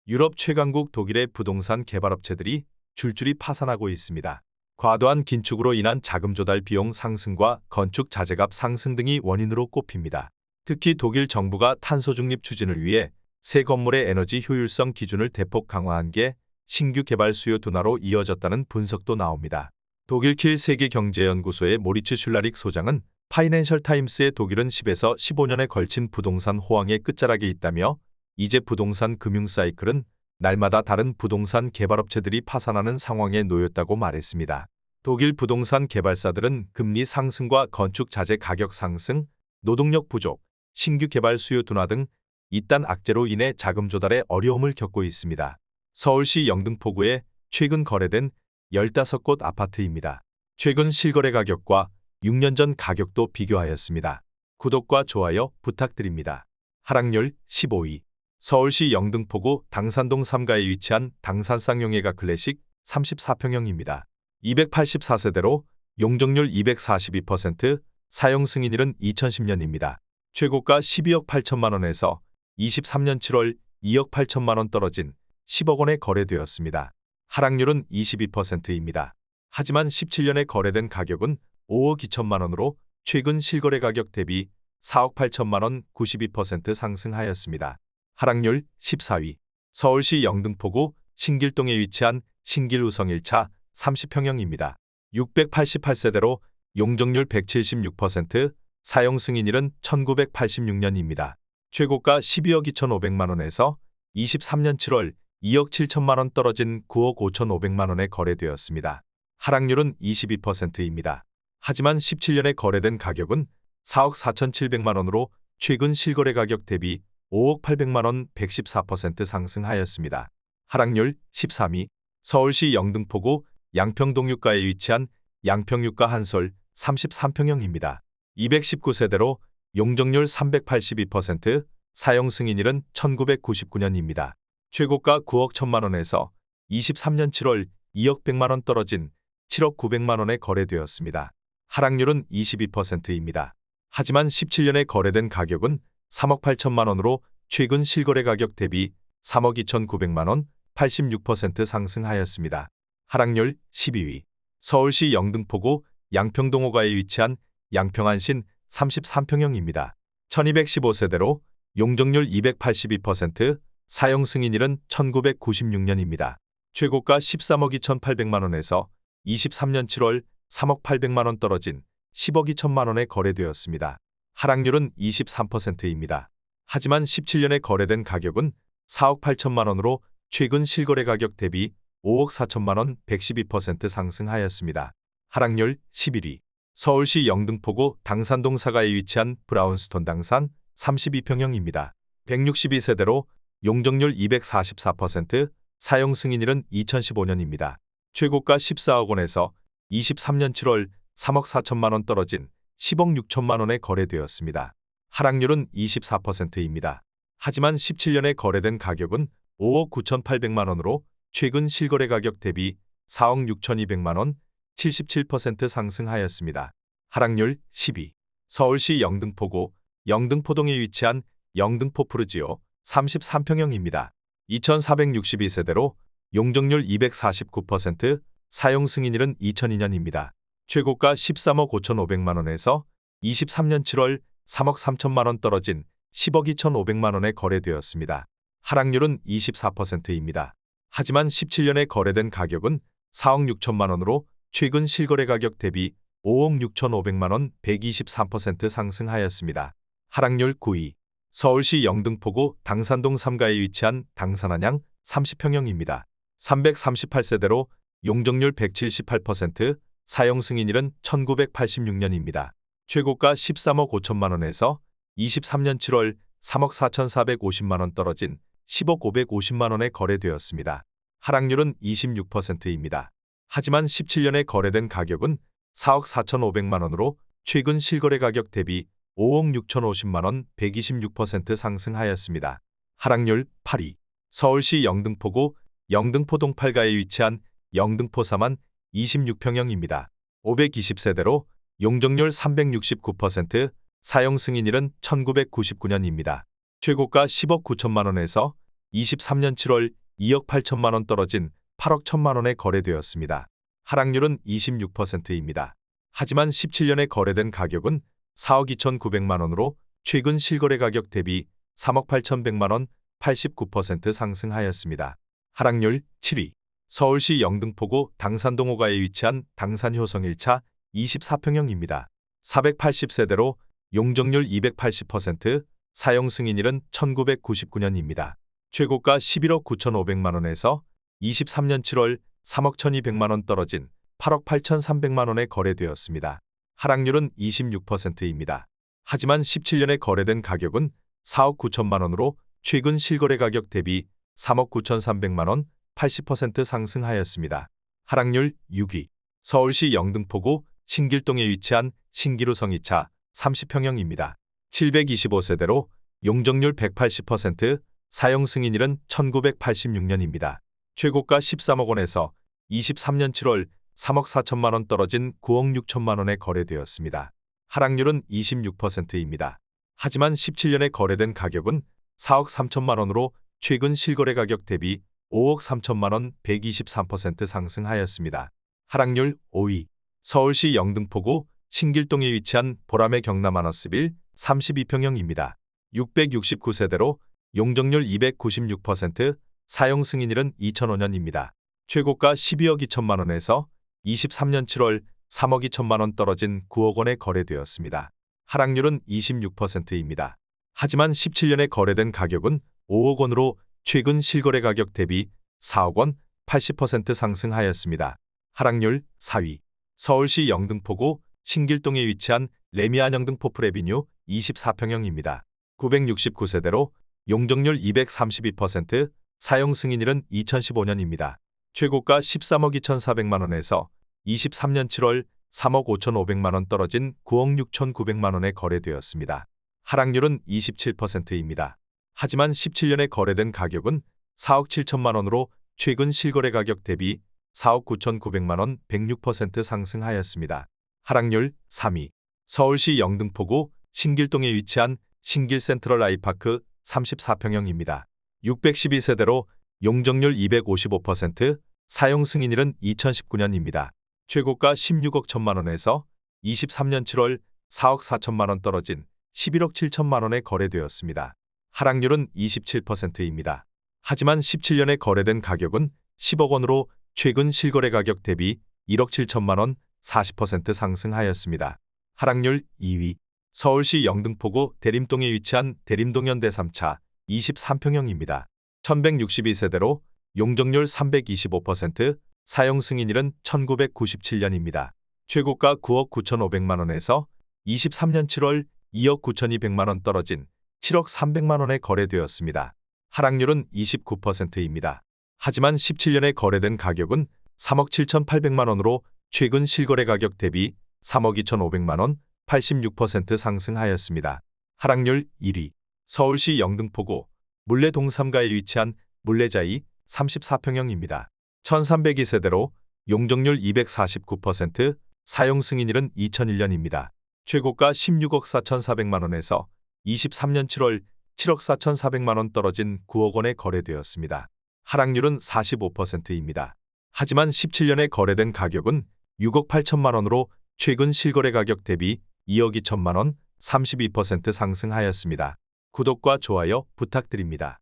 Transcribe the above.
유럽 최강국 독일의 부동산 개발업체들이 줄줄이 파산하고 있습니다. 과도한 긴축으로 인한 자금 조달 비용 상승과 건축 자재값 상승 등이 원인으로 꼽힙니다. 특히 독일 정부가 탄소 중립 추진을 위해 새 건물의 에너지 효율성 기준을 대폭 강화한 게 신규 개발 수요 둔화로 이어졌다는 분석도 나옵니다. 독일 킬 세계경제연구소의 모리츠 슐라릭 소장은 파이낸셜 타임스의 독일은 10에서 15년에 걸친 부동산 호황의 끝자락에 있다며 이제 부동산 금융 사이클은 날마다 다른 부동산 개발업체들이 파산하는 상황에 놓였다고 말했습니다. 독일 부동산 개발사들은 금리 상승과 건축 자재 가격 상승, 노동력 부족, 신규 개발 수요 둔화 등 이딴 악재로 인해 자금 조달에 어려움을 겪고 있습니다. 서울시 영등포구에 최근 거래된 15곳 아파트입니다. 최근 실거래 가격과 6년 전 가격도 비교하였습니다. 구독과 좋아요 부탁드립니다. 하락률 15위. 서울시 영등포구 당산동 3가에 위치한 당산 쌍용예가 클래식 34평형입니다. 284세대로 용적률 242%, 사용 승인일은 2010년입니다. 최고가 12억 8천만 원에서 23년 7월 2억 8천만 원 떨어진 10억 원에 거래되었습니다. 하락률은 22%입니다. 하지만 17년에 거래된 가격은 5억 2천만 원으로 최근 실거래 가격 대비 4억 8천만 원 92% 상승하였습니다. 하락률 14위. 서울시 영등포구 신길동에 위치한 신길우성 1차 30평형입니다. 688세대로 용적률 176%, 사용 승인일은 1986년입니다. 최고가 12억 2,500만 원에서 23년 7월 2억 7천만 원 떨어진 9억 5,500만 원에 거래되었습니다. 하락률은 22%입니다. 하지만 17년에 거래된 가격은 4억 4,700만 원으로 최근 실거래 가격 대비 5억 800만 원 114% 상승하였습니다. 하락률 13위. 서울시 영등포구 양평동유가에 위치한 양평유가 한솔 33평형입니다. 219세대로 용적률 382%, 사용 승인일은 1999년입니다. 최고가 9억 1천만 원에서 23년 7월 2억 100만 원 떨어진 7억 900만 원에 거래되었습니다. 하락률은 22%입니다. 하지만 17년에 거래된 가격은 3억 8천만 원으로 최근 실거래 가격 대비 3억 2,900만 원 86% 상승하였습니다. 하락률 12위. 서울시 영등포구 양평동 5가에 위치한 양평안신 33평형입니다. 1215세대로 용적률 282%, 사용 승인일은 1996년입니다. 최고가 13억 2,800만 원에서 23년 7월 3억 800만 원 떨어진 10억 2천만 원에 거래되었습니다. 하락률은 23%입니다. 하지만 17년에 거래된 가격은 4억 8천만 원으로 최근 실거래 가격 대비 5억 4천만 원 112% 상승하였습니다. 하락률 11위. 서울시 영등포구 당산동 4가에 위치한 브라운스톤 당산 32평형입니다. 162세대로 용적률 244%, 사용 승인일은 2015년입니다. 최고가 14억 원에서 23년 7월 3억 4천만 원 떨어진 10억 6천만 원에 거래되었습니다. 하락률은 24%입니다. 하지만 17년에 거래된 가격은 5억 9,800만 원으로 최근 실거래 가격 대비 4억 6,200만 원 77% 상승하였습니다. 하락률 10위. 서울시 영등포구 영등포동에 위치한 영등포 푸르지오 33평형입니다. 2,462세대로 용적률 249%, 사용 승인일은 2002년입니다. 최고가 13억 5,500만 원에서 23년 7월 3억 3천만 원 떨어진 10억 2,500만 원에 거래되었습니다. 하락률은 24%입니다. 하지만 17년에 거래된 가격은 4억 6천만 원으로 최근 실거래 가격 대비 5억 6,500만 원 123% 상승하였습니다. 하락률 9위. 서울시 영등포구 당산동 3가에 위치한 당산안양 30평형입니다. 338세대로 용적률 178%, 사용 승인일은 1986년입니다. 최고가 13억 5천만 원에서 23년 7월 3억 4,450만 원 떨어진 10억 550만 원에 거래되었습니다. 하락률은 26%입니다. 하지만 17년에 거래된 가격은 4억 4,500만 원으로 최근 실거래 가격 대비 5억 6,050만 원 126% 상승하였습니다. 하락률 8위. 서울시 영등포구 영등포동 8가에 위치한 영등포 사만 26평형입니다. 520세대로 용적률 369%, 사용 승인일은 1999년입니다. 최고가 10억 9천만 원에서 23년 7월 2억 8천만 원 떨어진 8억 1천만 원에 거래되었습니다. 하락률은 26%입니다. 하지만 17년에 거래된 가격은 4억 2,900만 원으로 최근 실거래 가격 대비 3억 8,100만 원 89% 상승하였습니다. 하락률 7위. 서울시 영등포구 당산동 5가에 위치한 당산효성 1차 24평형입니다. 480세대로 용적률 280%, 사용 승인일은 1999년입니다. 최고가 11억 9,500만 원에서 23년 7월 3억 1,200만 원 떨어진 8억 8,300만 원에 거래되었습니다. 하락률은 26%입니다. 하지만 17년에 거래된 가격은 4억 9천만 원으로 최근 실거래 가격 대비 3억 9,300만 원 80% 상승하였습니다. 하락률 6위. 서울시 영등포구 신길동에 위치한 신기루성 2차 30평형입니다. 725세대로 용적률 180%, 사용 승인일은 1986년입니다. 최고가 13억 원에서 23년 7월 3억 4천만 원 떨어진 9억 6천만 원에 거래되었습니다. 하락률은 26%입니다. 하지만 17년에 거래된 가격은 4억 3천만 원으로 최근 실거래 가격 대비 5억 3천만 원 123% 상승하였습니다. 하락률 5위. 서울시 영등포구 신길동에 위치한 보람의 경남 아너스빌 32평형입니다. 669세대로 용적률 296%, 사용 승인일은 2005년입니다. 최고가 12억 2천만 원에서 23년 7월 3억 2천만 원 떨어진 9억 원에 거래되었습니다. 하락률은 26%입니다. 하지만 17년에 거래된 가격은 5억 원으로 최근 실거래 가격 대비 4억 원 80% 상승하였습니다. 하락률 4위. 서울시 영등포구 신길동에 위치한 레미안 영등포 프레비뉴 24평형입니다. 969세대로 용적률 232%, 사용 승인일은 2015년입니다. 최고가 13억 2,400만 원에서 23년 7월 3억 5,500만 원 떨어진 9억 6,900만 원에 거래되었습니다. 하락률은 27%입니다. 하지만 17년에 거래된 가격은 4억 7천만 원으로 최근 실거래 가격 대비 4억 9,900만 원 106% 상승하였습니다. 하락률 3위. 서울시 영등포구 신길동에 위치한 신길 센트럴 아이파크 34평형입니다. 612세대로 용적률 255%, 사용 승인일은 2019년입니다. 최고가 16억 1천만 원에서 23년 7월 4억 4천만 원 떨어진 11억 7천만 원에 거래되었습니다. 하락률은 27%입니다. 하지만 17년에 거래된 가격은 10억 원으로 최근 실거래 가격 대비 1억 7천만 원 40% 상승하였습니다. 하락률 2위. 서울시 영등포구 대림동에 위치한 대림동현대 3차 23평형입니다. 1162세대로 용적률 325%, 사용 승인일은 1997년입니다. 최고가 9억 9,500만 원에서 23년 7월 2억 9,200만 원 떨어진 7억 300만 원에 거래되었습니다. 하락률은 29%입니다. 하지만 17년에 거래된 가격은 3억 7,800만 원으로 최근 실거래 가격 대비 3억 2,500만 원 86% 상승하였습니다. 하락률 1위. 서울시 영등포구 물레동삼가에 위치한 물레자이 34평형입니다. 1302세대로 용적률 249%, 사용 승인일은 2001년입니다. 최고가 16억 4,400만 원에서 23년 7월 7억 4,400만 원 떨어진 9억 원에 거래되었습니다. 하락률은 45%입니다. 하지만 17년에 거래된 가격은 6억 8천만 원으로 최근 실거래 가격 대비 2억 2천만 원 32% 상승하였습니다. 구독과 좋아요 부탁드립니다.